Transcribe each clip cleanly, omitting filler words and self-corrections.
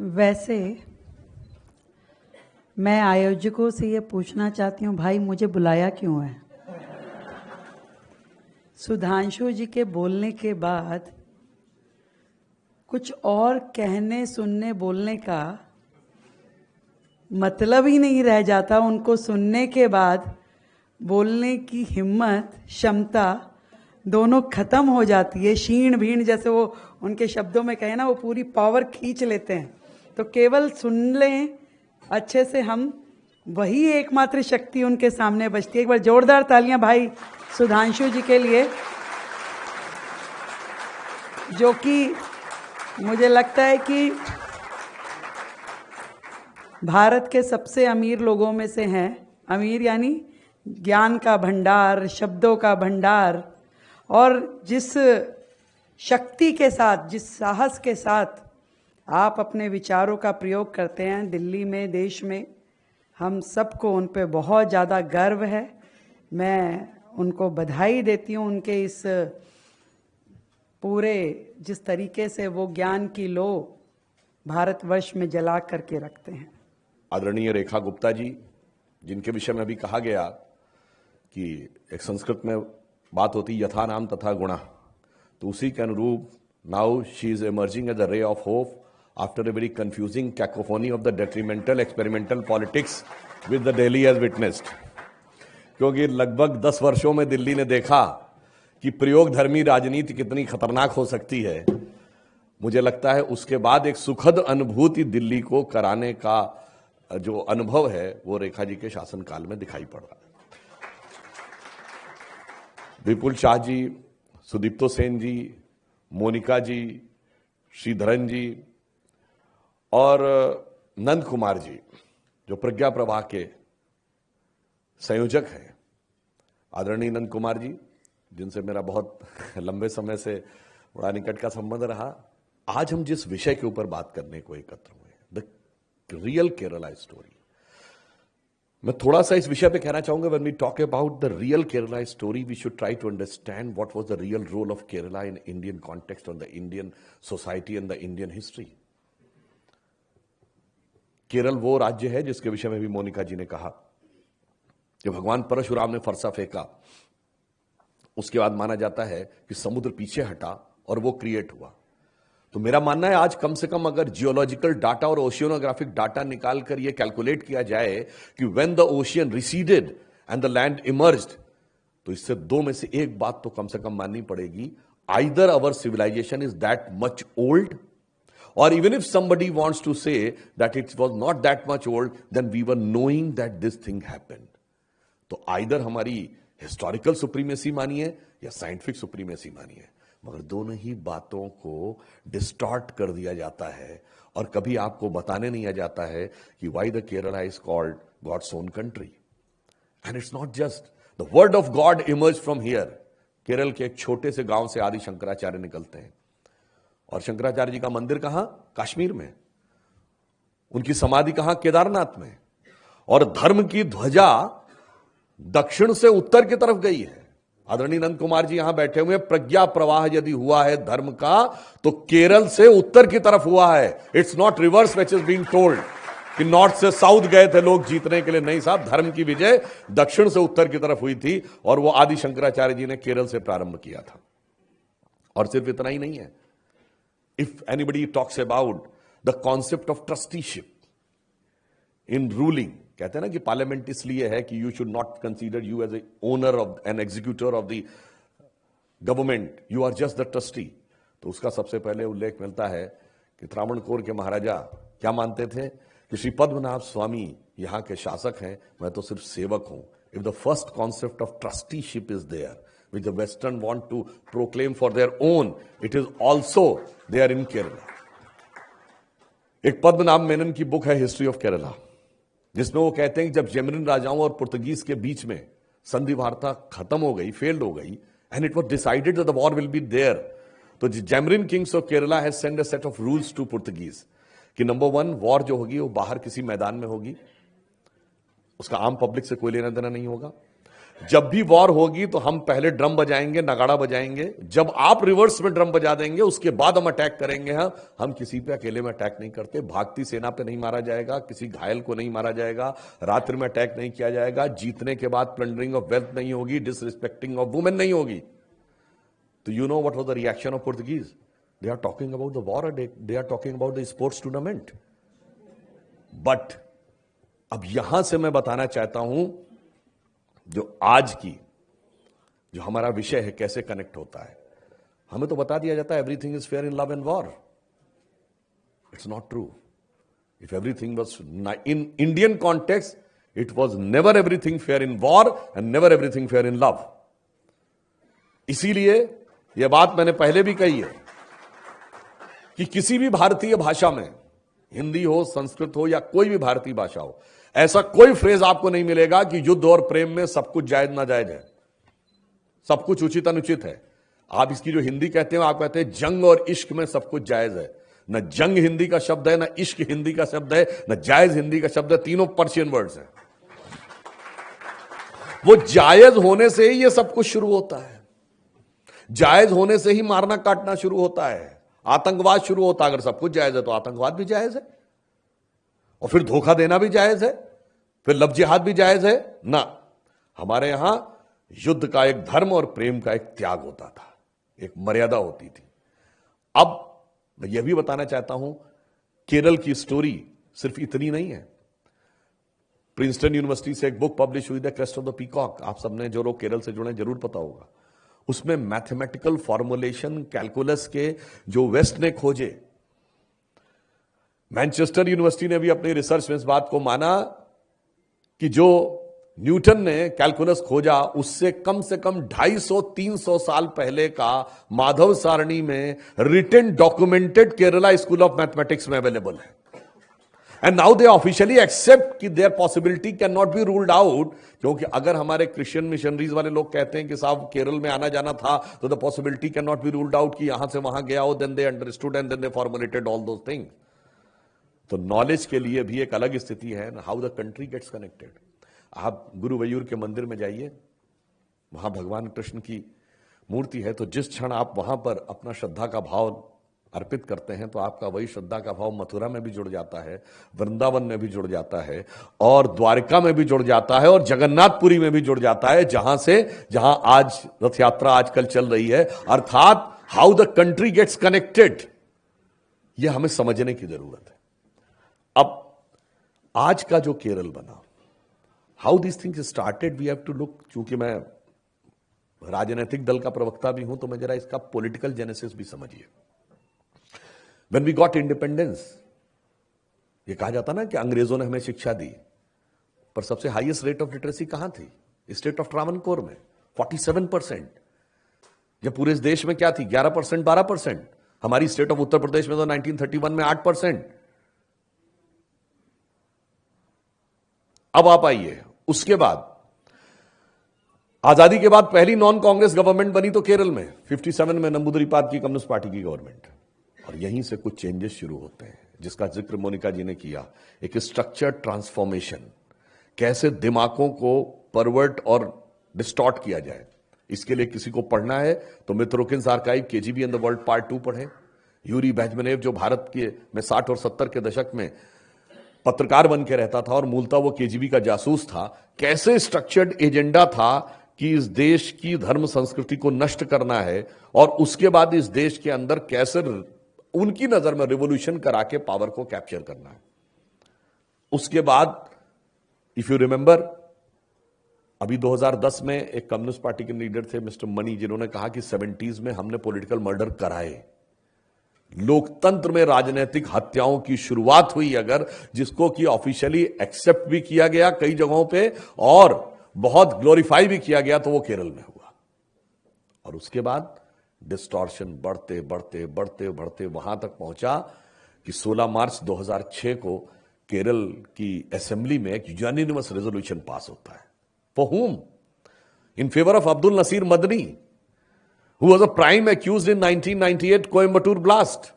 वैसे मैं आयोजकों से ये पूछना चाहती हूँ, भाई मुझे बुलाया क्यों है? सुधांशु जी के बोलने के बाद कुछ और कहने सुनने बोलने का मतलब ही नहीं रह जाता। उनको सुनने के बाद बोलने की हिम्मत, क्षमता दोनों खत्म हो जाती है। क्षीण भीण जैसे वो उनके शब्दों में कहे ना, वो पूरी पावर खींच लेते हैं। तो केवल सुन लें अच्छे से, हम वही एकमात्र शक्ति उनके सामने बचती है। एक बार जोरदार तालियां भाई सुधांशु जी के लिए, जो कि मुझे लगता है कि भारत के सबसे अमीर लोगों में से हैं। अमीर यानी ज्ञान का भंडार, शब्दों का भंडार, और जिस शक्ति के साथ, जिस साहस के साथ आप अपने विचारों का प्रयोग करते हैं दिल्ली में, देश में, हम सबको उन पे बहुत ज़्यादा गर्व है। मैं उनको बधाई देती हूँ उनके इस पूरे, जिस तरीके से वो ज्ञान की लो भारतवर्ष में जला करके रखते हैं। आदरणीय रेखा गुप्ता जी, जिनके विषय में अभी कहा गया कि एक संस्कृत में बात होती यथा नाम तथा गुणा, तो उसी के अनुरूप now she is emerging as a ray of hope after a very confusing cacophony of the detrimental experimental politics with the Delhi has witnessed. क्योंकि लगभग 10 वर्षों में दिल्ली ने देखा कि प्रयोगधर्मी राजनीति कितनी खतरनाक हो सकती है। मुझे लगता है उसके बाद एक सुखद अनुभूति दिल्ली को कराने का जो अनुभव है वो रेखा जी के शासनकाल में दिखाई पड़ रहा है। विपुल शाह जी, सुदीप्तो सेन जी, मोनिका जी, श्रीधरन जी और नंद कुमार जी, जो प्रज्ञा प्रवाह के संयोजक हैं, आदरणीय नंद कुमार जी, जिनसे मेरा बहुत लंबे समय से बड़ा निकट का संबंध रहा। आज हम जिस विषय के ऊपर बात करने को एकत्र हुए, द रियल केरला स्टोरी, मैं थोड़ा सा इस विषय पे कहना चाहूंगा। When we talk about the real Kerala story, we should try to understand what was the real role of Kerala in Indian context, on the Indian society and the Indian history. Kerala वो राज्य है जिसके विषय में भी मोनिका जी ने कहा कि भगवान परशुराम ने फरसा फेंका, उसके बाद माना जाता है कि समुद्र पीछे हटा और वो क्रिएट हुआ। तो मेरा मानना है आज कम से कम अगर जियोलॉजिकल डाटा और ओशियोनोग्राफिक डाटा निकाल कर यह कैलकुलेट किया जाए कि when the ocean receded and the land emerged, तो इससे दो में से एक बात तो कम से कम माननी पड़ेगी, either our civilisation is that much old, और even if somebody wants to say that it was not that much old, then we were knowing that this thing happened. तो आइदर हमारी हिस्टोरिकल सुप्रीमेसी मानिए या scientific supremacy मानिए, मगर दोनों ही बातों को डिस्टॉर्ट कर दिया जाता है और कभी आपको बताने नहीं आ जाता है कि why the Kerala is called God's own country. And it's not just the word of God emerge from here. Kerala के एक छोटे से गांव से आदि शंकराचार्य निकलते हैं, और शंकराचार्य जी का मंदिर कहां? कश्मीर में। उनकी समाधि कहां? केदारनाथ में। और धर्म की ध्वजा दक्षिण से उत्तर की तरफ गई है। आदरणीय नंद कुमार जी यहां बैठे हुए, प्रज्ञा प्रवाह यदि हुआ है धर्म का तो केरल से उत्तर की तरफ हुआ है। It's not reverse which is being told कि नॉर्थ से साउथ गए थे लोग जीतने के लिए। नहीं साहब, धर्म की विजय दक्षिण से उत्तर की तरफ हुई थी, और वो आदि शंकराचार्य जी ने केरल से प्रारंभ किया था। और सिर्फ इतना ही नहीं है, if anybody talks about the concept of trusteeship in ruling, कहते हैं ना कि पार्लियामेंट इसलिए है कि you should not consider you as a owner of an executor of the government, you are just the trustee. तो उसका सबसे पहले उल्लेख मिलता है कि त्रावणकोर के महाराजा क्या मानते थे कि श्री पद्मनाभ स्वामी यहां के शासक हैं, मैं तो सिर्फ सेवक हूं। If the first concept of trusteeship is there which the Western want to proclaim for their own, it is also there in Kerala. एक पद्मनाभ मेनन की बुक है हिस्ट्री ऑफ केरला, जिसमें वो कहते हैं कि जब जेमरिन राजाओं और पुर्तगीज के बीच में संधि वार्ता खत्म हो गई, फेल्ड हो गई, and it was decided that the war will be there, तो Zamorin kings of Kerala has sent a set of rules to Portuguese कि नंबर 1, वॉर जो होगी वो बाहर किसी मैदान में होगी, उसका आम पब्लिक से कोई लेना देना नहीं होगा। जब भी वॉर होगी तो हम पहले ड्रम बजाएंगे, नगाड़ा बजाएंगे। जब आप रिवर्स में ड्रम बजा देंगे उसके बाद हम अटैक करेंगे। हम किसी पे अकेले में अटैक नहीं करते। भागती सेना पे नहीं मारा जाएगा, किसी घायल को नहीं मारा जाएगा, रात्रि में अटैक नहीं किया जाएगा, जीतने के बाद प्लंडरिंग ऑफ वेल्थ नहीं होगी, डिसरिस्पेक्टिंग ऑफ वुमेन नहीं होगी। तो you know what was the reaction of Portuguese? They are talking about the war, they are talking about the sports tournament. But अब यहां से मैं बताना चाहता हूं जो आज की जो हमारा विषय है कैसे कनेक्ट होता है। हमें तो बता दिया जाता है everything is fair in love and war. It's not true. If everything was in Indian context, it was never everything fair in war and never everything fair in love. इसीलिए यह बात मैंने पहले भी कही है कि किसी भी भारतीय भाषा में, हिंदी हो, संस्कृत हो या कोई भी भारतीय भाषा हो, ऐसा कोई फ्रेज आपको नहीं मिलेगा कि युद्ध और प्रेम में सब कुछ जायज ना जायज है, सब कुछ उचित अनुचित है। आप इसकी जो हिंदी कहते हो, आप कहते हैं जंग और इश्क में सब कुछ जायज है। न जंग हिंदी का शब्द है, न इश्क हिंदी का शब्द है, न जायज हिंदी का शब्द है। तीनों पर्शियन वर्ड्स हैं। वो जायज होने से ही ये सब कुछ शुरू होता है। जायज होने से ही मारना काटना शुरू होता है, आतंकवाद शुरू होता है। अगर सब कुछ जायज है तो आतंकवाद भी जायज है, और फिर धोखा देना भी जायज है, फिर लव जिहाद भी जायज है ना। हमारे यहां युद्ध का एक धर्म और प्रेम का एक त्याग होता था, एक मर्यादा होती थी। अब मैं यह भी बताना चाहता हूं, केरल की स्टोरी सिर्फ इतनी नहीं है। प्रिंसटन यूनिवर्सिटी से एक बुक पब्लिश हुई, the crest of the peacock. आप सबने, जो लोग केरल से जुड़े, जरूर पता होगा। उसमें मैथमेटिकल फॉर्मुलेशन, कैलकुलस के जो वेस्ट ने खोजे। मैनचेस्टर यूनिवर्सिटी ने भी अपनी रिसर्च में इस बात को माना कि जो न्यूटन ने कैलकुलस खोजा, उससे कम से कम 250-300 साल पहले का माधव सारणी में written documented Kerala school of mathematics में अवेलेबल है। And now they officially accept कि there possibility can not be ruled out. क्योंकि अगर हमारे क्रिश्चियन मिशनरीज वाले लोग कहते हैं कि साहब केरल में आना जाना था, तो the possibility can not be ruled out कि यहां से वहां गया हो, then they understood and then they formulated all those things. तो नॉलेज के लिए भी एक अलग स्थिति है, how the country gets connected. आप गुरुवयूर के मंदिर में जाइए, वहां भगवान कृष्ण की मूर्ति है। तो जिस क्षण आप वहां पर अपना श्रद्धा का भाव अर्पित करते हैं, तो आपका वही श्रद्धा का भाव मथुरा में भी जुड़ जाता है, वृंदावन में भी जुड़ जाता है, और द्वारिका में भी जुड़ जाता है, और जगन्नाथपुरी में भी जुड़ जाता है, जहां आज रथ यात्रा आजकल चल रही है। अर्थात how the country gets connected, यह हमें समझने की जरूरत है। अब आज का जो केरल बना, how this things started, we have to look. चूंकि मैं राजनीतिक दल का प्रवक्ता भी हूं, तो मैं जरा इसका पॉलिटिकल जेनेसिस भी समझिए। When we got independence, ये कहा जाता ना कि अंग्रेजों ने हमें शिक्षा दी, पर सबसे हाईएस्ट रेट ऑफ लिटरेसी कहां थी? स्टेट ऑफ ट्रावनकोर में 47%। जब पूरे देश में क्या थी? 11%, 12%। हमारी स्टेट ऑफ उत्तर प्रदेश में तो 1931 में 8%। अब आप आइए, उसके बाद आजादी के बाद पहली नॉन कांग्रेस गवर्नमेंट बनी तो केरल में 57 में नंबूदरीपाद की कम्युनिस्ट पार्टी की गवर्नमेंट। और यहीं से कुछ चेंजेस शुरू होते हैं, जिसका जिक्र मोनिका जी ने किया। एक स्ट्रक्चर्ड ट्रांसफॉर्मेशन, कैसे दिमागों को परवर्ट और डिस्टॉर्ट किया जाए। इसके लिए किसी को पढ़ना है तो Mitrokhin's archive, KGB and the world part 2 पढ़ें। यूरी बेंजमेनेव, जो भारत के में 60 और 70 के दशक में पत्रकार बन के रहता था और मूलतः वो केजीबी का जासूस था, कैसे स्ट्रक्चर्ड एजेंडा था कि इस देश की धर्म संस्कृति को नष्ट करना है, और उसके बाद इस देश के अंदर कैसे उनकी नजर में रिवॉल्यूशन करा के पावर को कैप्चर करना है। उसके बाद इफ यू रिमेंबर, अभी 2010 में एक कम्युनिस्ट पार्टी के लीडर थे मिस्टर मनी, जिन्होंने कहा कि 70s में हमने पॉलिटिकल मर्डर कराए। लोकतंत्र में राजनीतिक हत्याओं की शुरुआत हुई, अगर जिसको कि ऑफिशियली एक्सेप्ट भी किया गया कई जगहों पे और बहुत ग्लोरीफाई भी किया गया, तो वो केरल में हुआ। और उसके बाद डिस्टॉर्शन बढ़ते बढ़ते बढ़ते बढ़ते वहां तक पहुंचा कि 16 मार्च 2006 को केरल की असेंबली में एक यूनानिमस रेजोल्यूशन पास होता है। For whom? In favour of Abdul Nasir Madani, who was a prime accused in 1998 Coimbatore blast,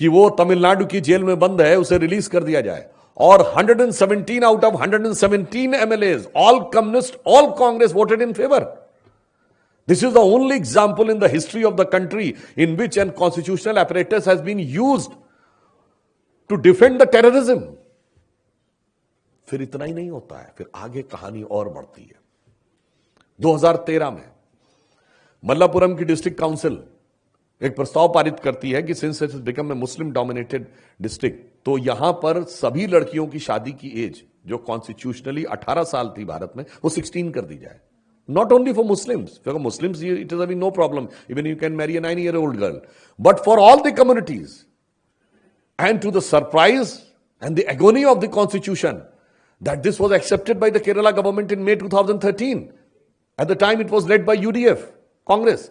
कि वो तमिलनाडु की जेल में बंद है, उसे रिलीज कर दिया जाए। और 117 out of 117 MLAs, all communist, all Congress voted in favor. This is the only example in the history of the country in which a constitutional apparatus has been used to defend the terrorism. फिर इतना ही नहीं होता है, फिर आगे कहानी और बढ़ती है। 2013 में मल्लापुरम की डिस्ट्रिक्ट काउंसिल एक प्रस्ताव पारित करती है कि since it has become a Muslim dominated district, तो यहां पर सभी लड़कियों की शादी की एज जो कॉन्स्टिट्यूशनली 18 साल थी भारत में, वो 16 कर दी जाए। Not only for Muslims. For Muslims, it is having no problem. Even you can marry a 9-year-old girl. But for all the communities, and to the surprise and the agony of the constitution, that this was accepted by the Kerala government in May 2013. At the time, it was led by UDF, Congress.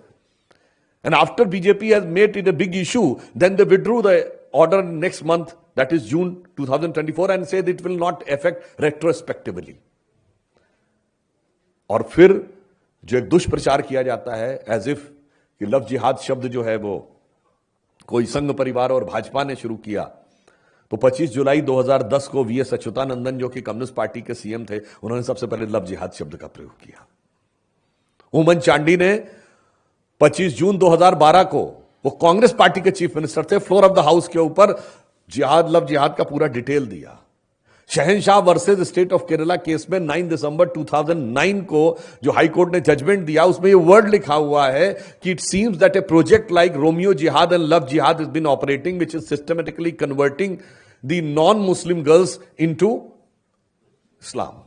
And after BJP has made it a big issue, then they withdrew the order next month, that is June 2024, and said it will not affect retrospectively. और फिर जो एक दुष्प्रचार किया जाता है as if कि love जिहाद शब्द जो है वो कोई संघ परिवार और भाजपा ने शुरू किया, तो 25 जुलाई 2010 को वीएस अच्युतानंदन जो कि कम्युनिस्ट पार्टी के सीएम थे, उन्होंने सबसे पहले लव जिहाद शब्द का प्रयोग किया। उमन चांडी ने 25 जून 2012 को, वो कांग्रेस पार्टी के चीफ मिनिस्टर थे, फ्लोर ऑफ द हाउस के ऊपर जिहाद, लव जिहाद का पूरा डिटेल दिया। शहनशाह versus state of Kerala case में 9 दिसंबर 2009 को जो हाई कोर्ट ने जजमेंट दिया, उसमें ये वर्ड लिखा हुआ है कि it seems that a project like Romeo jihad and love jihad is been operating which is systematically converting the non Muslim girls into Islam.